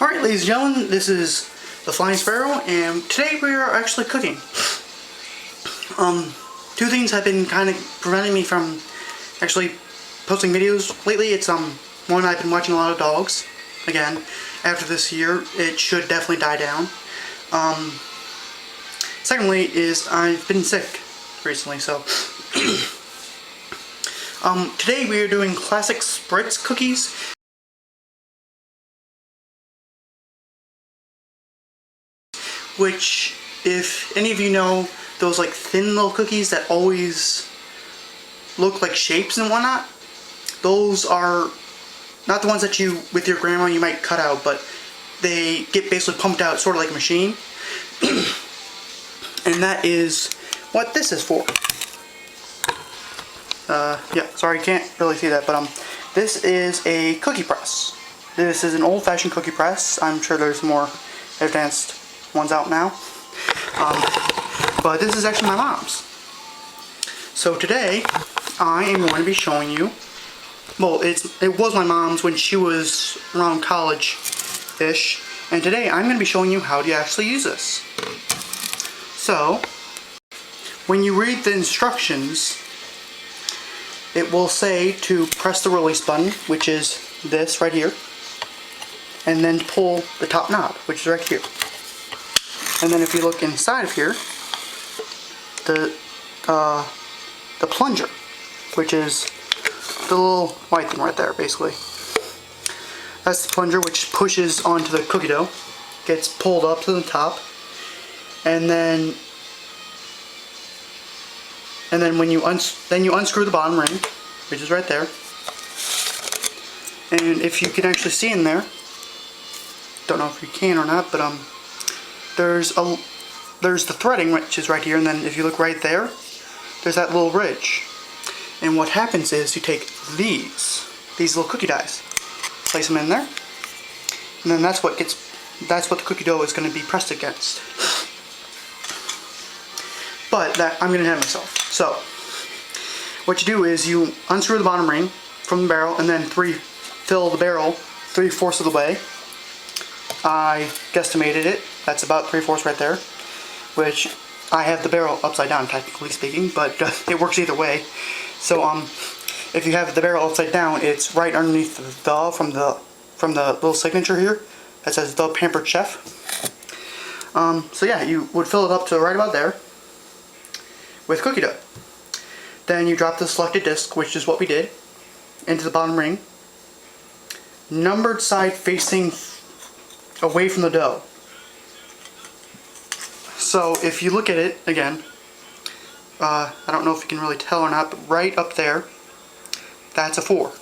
Alright, ladies and gentlemen, this is the Flying Sparrow, and today we are actually cooking. Two things have been kind of preventing me from actually posting videos lately. It's one, I've been watching a lot of dogs. Again, after this year, it should definitely die down. Secondly is I've been sick recently, so today we are doing classic Spitz cookies. Which, if any of you know, those like thin little cookies that always look like shapes and whatnot, those are not the ones that you, with your grandma, you might cut out, but they get basically pumped out sort of like a machine. And that is what this is for. Yeah, sorry, you can't really see that, but this is a cookie press. This is an old-fashioned cookie press. I'm sure there's more advanced ones out now, but this is actually my mom's. So today I am going to be showing you, well, it was my mom's when she was around college-ish, and today I'm going to be showing you how to actually use this. So when you read the instructions, it will say to press the release button, which is this right here, and then pull the top knob, which is right here. And then if you look inside of here, the plunger, which is the little white thing right there, basically. That's the plunger, which pushes onto the cookie dough, gets pulled up to the top, and then when you unscrew the bottom ring, which is right there. And if you can actually see in there, don't know if you can or not, but there's the threading, which is right here, and then if you look right there, there's that little ridge. And what happens is you take these little cookie dies, place them in there, and then that's what the cookie dough is going to be pressed against. But I'm going to have myself. So what you do is you unscrew the bottom ring from the barrel, and then fill the barrel 3/4 of the way. I guesstimated it. That's about 3/4 right there, which I have the barrel upside down, technically speaking, but it works either way. So if you have the barrel upside down, it's right underneath the from the little signature here that says "The Pampered Chef." So yeah, you would fill it up to right about there with cookie dough. Then you drop the selected disc, which is what we did, into the bottom ring, numbered side facing away from the dough. So if you look at it again, I don't know if you can really tell or not, but right up there, that's a 4.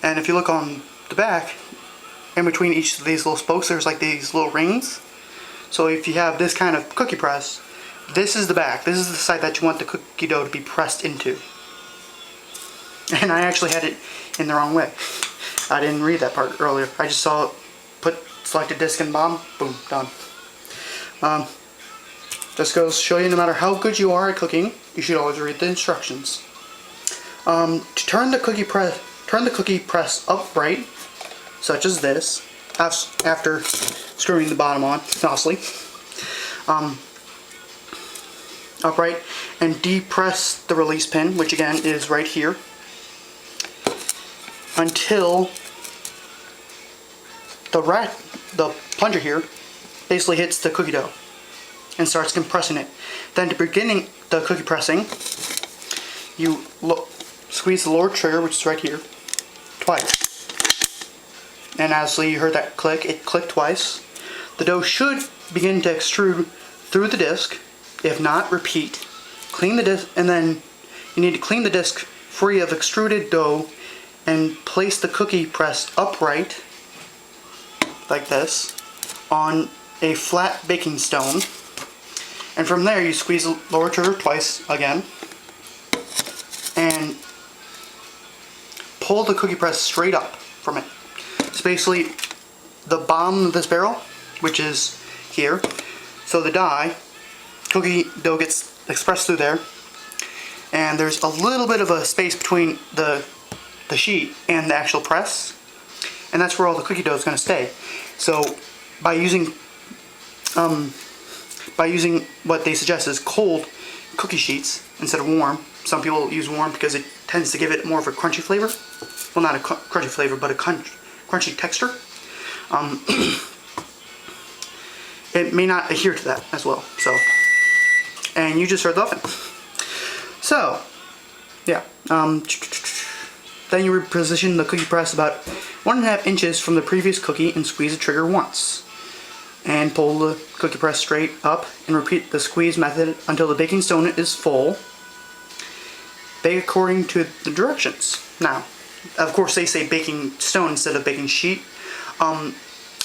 And if you look on the back, in between each of these little spokes, there's like these little rings. So if you have this kind of cookie press, this is the back. This is the side that you want the cookie dough to be pressed into. And I actually had it in the wrong way. I didn't read that part earlier. I just saw it, put selected disc in bottom, boom, done. Just goes to show you, no matter how good you are at cooking, you should always read the instructions. To turn the cookie press upright, such as this, after screwing the bottom on, obviously, upright, and depress the release pin, which again is right here, until the plunger here basically hits the cookie dough and starts compressing it. Then to begin the cookie pressing, you squeeze the lower trigger, which is right here, twice. And obviously you heard that click, it clicked twice. The dough should begin to extrude through the disc. If not, repeat. Clean the disc, and then you need to clean the disc free of extruded dough and place the cookie press upright, like this, on a flat baking stone. And from there you squeeze the lower trigger twice again and pull the cookie press straight up from it. It's basically the bottom of this barrel, which is here. So the cookie dough gets expressed through there, and there's a little bit of a space between the sheet and the actual press. and that's where all the cookie dough is going to stay. So by using what they suggest is cold cookie sheets instead of warm. Some people use warm because it tends to give it more of a crunchy flavor. Well, not a crunchy flavor, but a crunchy texture. It may not adhere to that as well. So, and you just start the oven. So, yeah. Then you reposition the cookie press about 1.5 inches from the previous cookie and squeeze the trigger once. And pull the cookie press straight up and repeat the squeeze method until the baking stone is full. Bake according to the directions. Now, of course they say baking stone instead of baking sheet.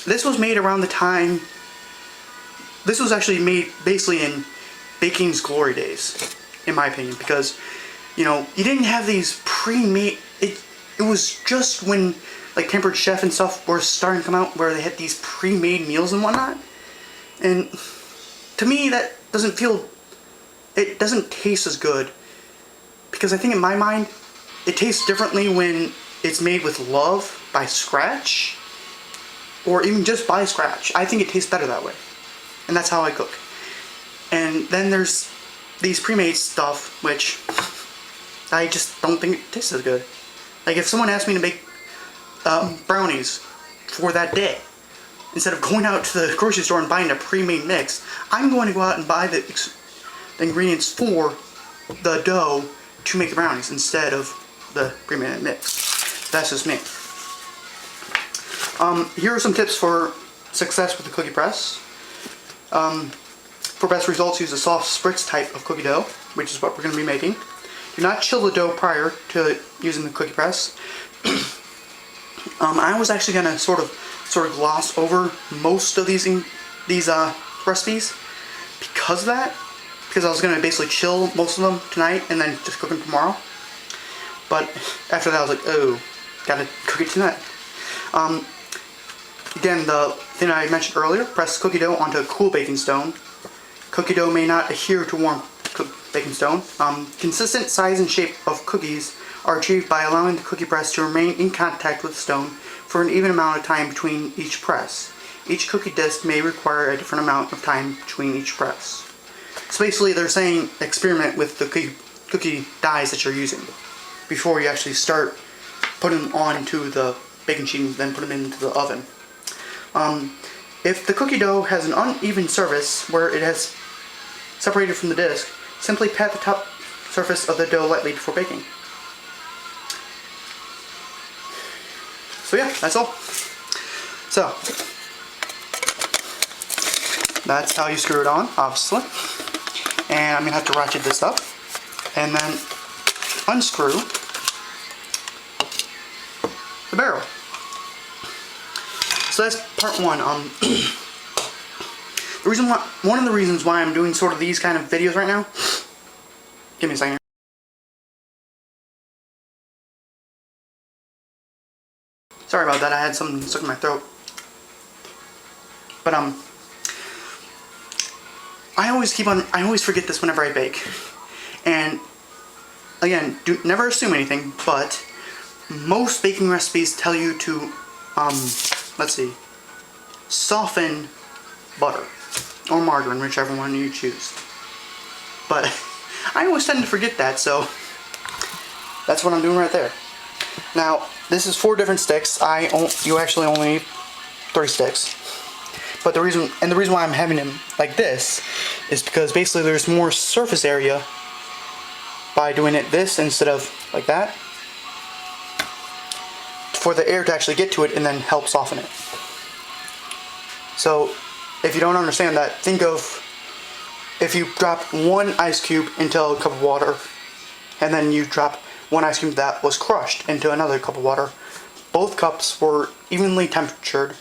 This was made around the time, this was actually made basically in baking's glory days, in my opinion, because, you know, you didn't have these pre-made, it was just when like Pampered Chef and stuff were starting to come out where they had these pre-made meals and whatnot. And to me that doesn't feel, it doesn't taste as good, because I think in my mind it tastes differently when it's made with love by scratch, or even just by scratch. I think it tastes better that way, and that's how I cook. And then there's these pre-made stuff which I just don't think it tastes as good. Like if someone asked me to make brownies for that day, instead of going out to the grocery store and buying a pre-made mix, I'm going to go out and buy the ingredients for the dough to make the brownies instead of the pre-made mix. That's just me. Here are some tips for success with the cookie press. For best results, use a soft Spitz type of cookie dough, which is what we're going to be making. Do not chill the dough prior to using the cookie press. I was actually going to sort of gloss over most of these recipes because of that. Because I was going to basically chill most of them tonight and then just cook them tomorrow. But after that I was like, oh, gotta cook it tonight. Again, the thing I mentioned earlier, press cookie dough onto a cool baking stone. Cookie dough may not adhere to warm baking stone. Consistent size and shape of cookies are achieved by allowing the cookie press to remain in contact with the stone for an even amount of time between each press. Each cookie disc may require a different amount of time between each press. So basically they're saying experiment with the cookie dies that you're using before you actually start putting them onto the baking sheet and then put them into the oven. If the cookie dough has an uneven surface where it has separated from the disc, simply pat the top surface of the dough lightly before baking. So yeah, that's all. So, that's how you screw it on, obviously. And I'm going to have to ratchet this up and then unscrew the barrel. So that's part one. One of the reasons why I'm doing sort of these kind of videos right now, give me a second. Sorry about that, I had something stuck in my throat. But I always forget this whenever I bake. And again, never assume anything, but most baking recipes tell you to let's see, soften butter or margarine, whichever one you choose. But I always tend to forget that, so that's what I'm doing right there. Now, this is 4 different sticks. You actually only need 3 sticks. But the reason why I'm having them like this is because basically there's more surface area by doing it this instead of like that, for the air to actually get to it and then help soften it. So if you don't understand that, think of if you drop 1 ice cube into a cup of water and then you drop 1 ice cube that was crushed into another cup of water. Both cups were evenly temperatured.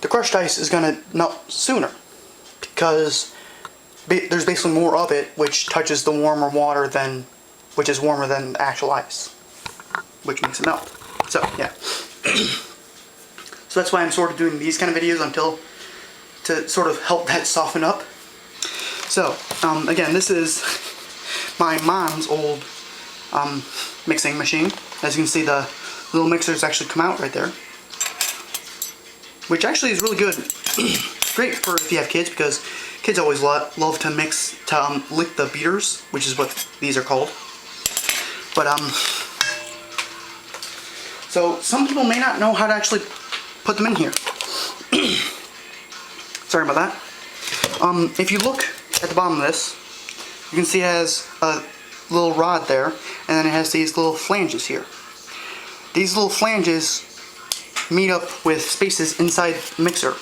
The crushed ice is going to melt sooner because there's basically more of it which touches the warmer water which is warmer than the actual ice, which makes it melt. So yeah. So that's why I'm sort of doing these kind of videos to sort of help that soften up. So again, this is my mom's old mixing machine. As you can see, the little mixers actually come out right there. which actually is really good. Great for if you have kids, because kids always love to lick the beaters, which is what these are called. But so some people may not know how to actually put them in here. Sorry about that. If you look at the bottom of this, you can see it has a little rod there, and then it has these little flanges here. These little flanges meet up with spaces inside the mixer,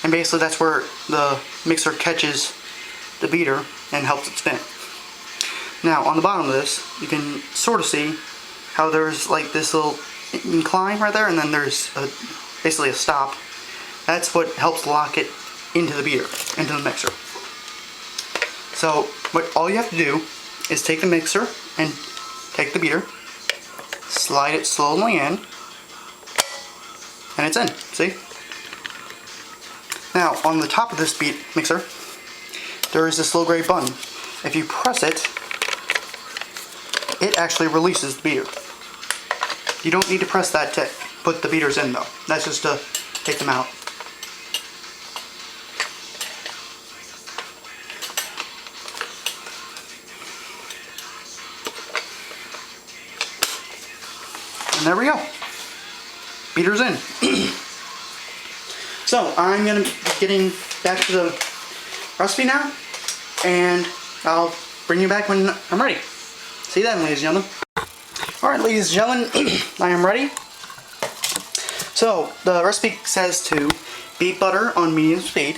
and basically that's where the mixer catches the beater and helps it spin. Now on the bottom of this, you can sort of see how there's like this little incline right there, and then there's basically a stop. That's what helps lock it into the beater, into the mixer. So all you have to do is take the mixer and take the beater, slide it slowly in, and it's in. See? Now on the top of this mixer, there is this little gray button. If you press it, it actually releases the beater. You don't need to press that to put the beaters in though. That's just to take them out. And there we go. Beater's in. So I'm going to be getting back to the recipe now, and I'll bring you back when I'm ready. See you then, ladies and gentlemen. Alright, ladies and gentlemen, I am ready. So the recipe says to beat butter on medium speed.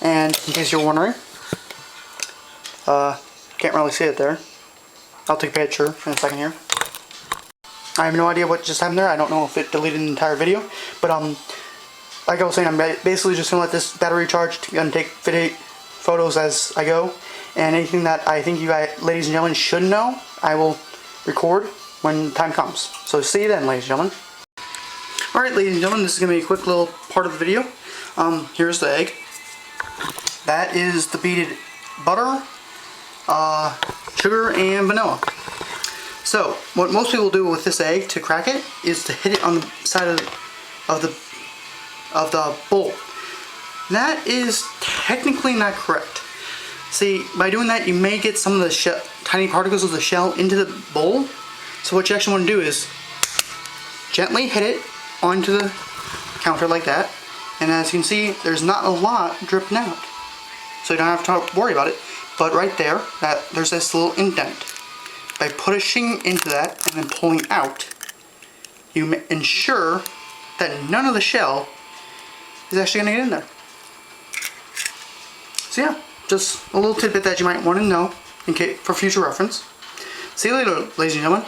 And in case you're wondering, can't really see it there. I'll take a picture in a second here. I have no idea what just happened there. I don't know if it deleted the entire video, but like I was saying, I'm basically just gonna let this battery charge and take photos as I go, and anything that I think you guys, ladies and gentlemen, should know, I will record when the time comes. So see you then, ladies and gentlemen. Alright, ladies and gentlemen, this is gonna be a quick little part of the video. Here's the egg. That is the beaded butter, sugar, and vanilla. So, what most people do with this egg to crack it is to hit it on the side of the bowl. That is technically not correct. See, by doing that, you may get some of the tiny particles of the shell into the bowl. So what you actually want to do is gently hit it onto the counter like that. And as you can see, there's not a lot dripping out. So you don't have to worry about it. But right there, there's this little indent. By pushing into that and then pulling out, you ensure that none of the shell is actually going to get in there. So yeah, just a little tidbit that you might want to know for future reference. See you later, ladies and gentlemen.